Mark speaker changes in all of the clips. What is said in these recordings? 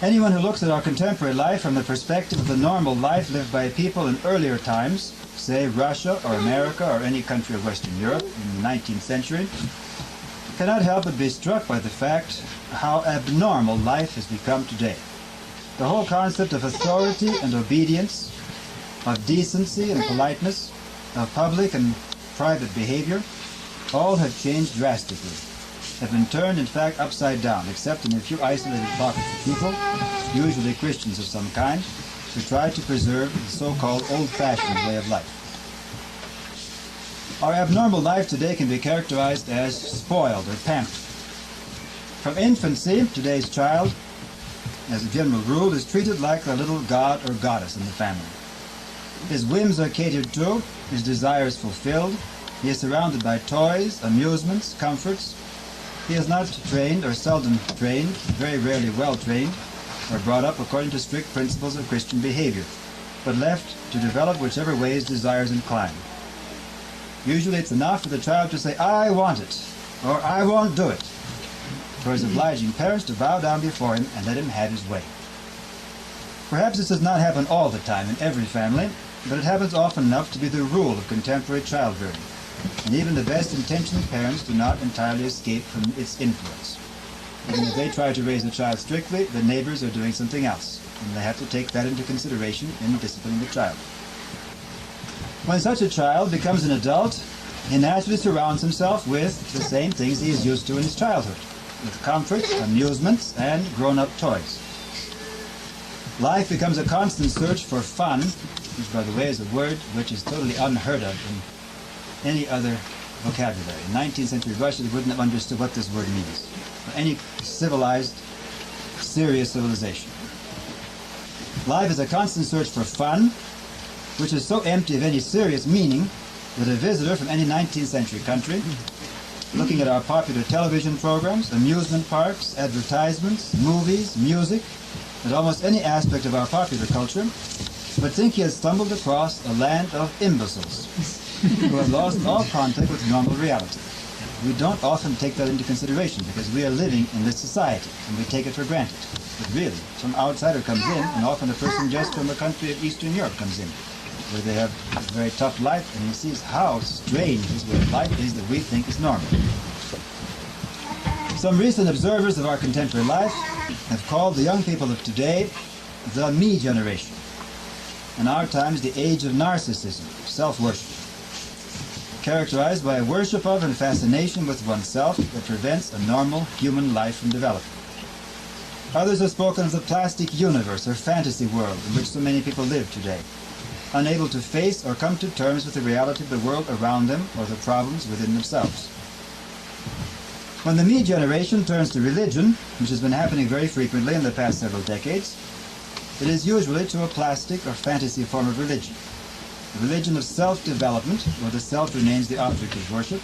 Speaker 1: Anyone who looks at our contemporary life from the perspective of the normal life lived by people in earlier times, say Russia or America or any country of Western Europe in the 19th century, cannot help but be struck by the fact how abnormal life has become today. The whole concept of authority and obedience, of decency and politeness, of public and private behavior, all have changed drastically, have been turned in fact upside down, except in a few isolated pockets of people, usually Christians of some kind, who try to preserve the so-called old-fashioned way of life. Our abnormal life today can be characterized as spoiled or pampered. From infancy, today's child, as a general rule, is treated like a little god or goddess in the family. His whims are catered to, his desires fulfilled, he is surrounded by toys, amusements, comforts. He is not trained or seldom trained, very rarely well trained, or brought up according to strict principles of Christian behavior, but left to develop whichever way his desires incline. Usually it's enough for the child to say, "I want it," or "I won't do it," for his obliging parents to bow down before him and let him have his way. Perhaps this does not happen all the time in every family, but it happens often enough to be the rule of contemporary child-rearing, and even the best-intentioned parents do not entirely escape from its influence. Even if they try to raise a child strictly, the neighbors are doing something else, and they have to take that into consideration in disciplining the child. When such a child becomes an adult, he naturally surrounds himself with the same things he is used to in his childhood, with comforts, amusements, and grown-up toys. Life becomes a constant search for fun, which, by the way, is a word which is totally unheard of in any other vocabulary. In 19th century Russia, they wouldn't have understood what this word means, or any civilized, serious civilization. Life is a constant search for fun, which is so empty of any serious meaning that a visitor from any 19th century country, looking at our popular television programs, amusement parks, advertisements, movies, music, and almost any aspect of our popular culture, would think he has stumbled across a land of imbeciles who have lost all contact with normal reality. We don't often take that into consideration because we are living in this society and we take it for granted. But really, some outsider comes in, and often a person just from a country of Eastern Europe comes in, where they have a very tough life, and he sees how strange this way of life is that we think is normal. Some recent observers of our contemporary life have called the young people of today the me generation. In our times, the age of narcissism, self-worship, characterized by a worship of and fascination with oneself that prevents a normal human life from developing. Others have spoken of the plastic universe or fantasy world in which so many people live today, unable to face or come to terms with the reality of the world around them or the problems within themselves. When the me generation turns to religion, which has been happening very frequently in the past several decades, it is usually to a plastic or fantasy form of religion. A religion of self-development, where the self remains the object of worship,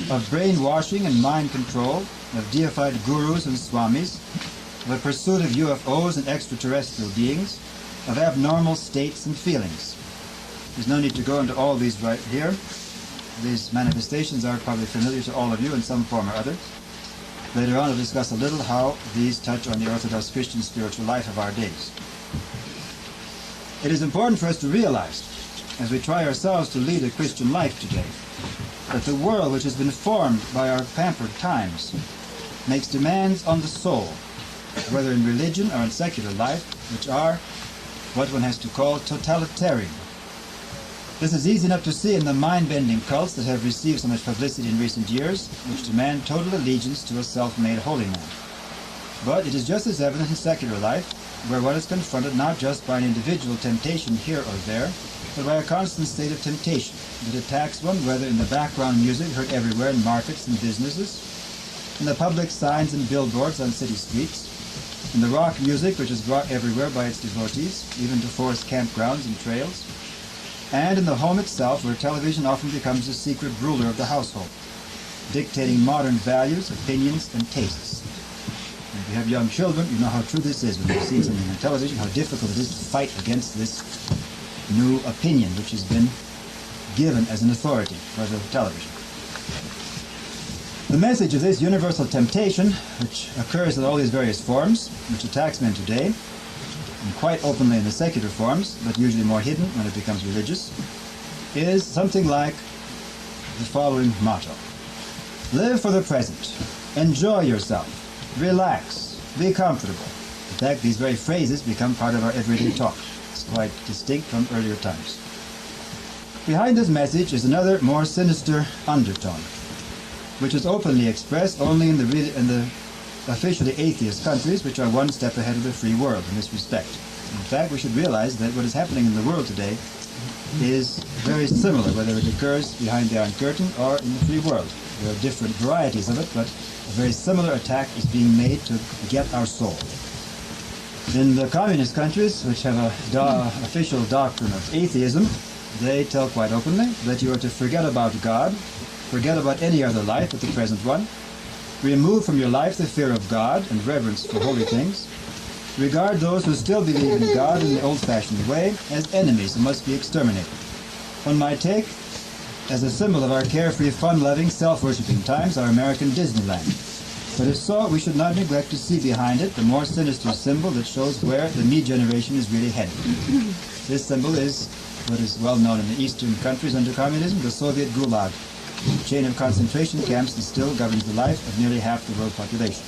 Speaker 1: of brainwashing and mind control, of deified gurus and swamis, of a pursuit of UFOs and extraterrestrial beings, of abnormal states and feelings. There's no need to go into all these right here. These manifestations are probably familiar to all of you in some form or other. Later on, I'll discuss a little how these touch on the Orthodox Christian spiritual life of our days. It is important for us to realize, as we try ourselves to lead a Christian life today, that the world which has been formed by our pampered times makes demands on the soul, whether in religion or in secular life, which are what one has to call totalitarian. This is easy enough to see in the mind-bending cults that have received so much publicity in recent years, which demand total allegiance to a self-made holy man. But it is just as evident in secular life, where one is confronted not just by an individual temptation here or there, but by a constant state of temptation that attacks one, whether in the background music heard everywhere in markets and businesses, in the public signs and billboards on city streets, in the rock music which is brought everywhere by its devotees, even to forest campgrounds and trails, and in the home itself, where television often becomes the secret ruler of the household, dictating modern values, opinions, and tastes. And if you have young children, you know how true this is when you see something on television, how difficult it is to fight against this new opinion which has been given as an authority by the television. The message of this universal temptation, which occurs in all these various forms, which attacks men today, and quite openly in the secular forms, but usually more hidden when it becomes religious, is something like the following motto. Live for the present. Enjoy yourself. Relax. Be comfortable. In fact, these very phrases become part of our everyday talk. It's quite distinct from earlier times. Behind this message is another, more sinister undertone, which is openly expressed only in the officially atheist countries, which are one step ahead of the free world in this respect. In fact, we should realize that what is happening in the world today is very similar, whether it occurs behind the Iron Curtain or in the free world. There are different varieties of it, but a very similar attack is being made to get our soul. In the communist countries, which have an official doctrine of atheism, they tell quite openly that you are to forget about God, forget about any other life but the present one, remove from your life the fear of God and reverence for holy things, regard those who still believe in God in the old-fashioned way as enemies who must be exterminated. One might take, as a symbol of our carefree, fun-loving, self-worshipping times, our American Disneyland. But if so, we should not neglect to see behind it the more sinister symbol that shows where the me generation is really headed. This symbol is what is well known in the Eastern countries under communism, the Soviet Gulag, a chain of concentration camps that still governs the life of nearly half the world population.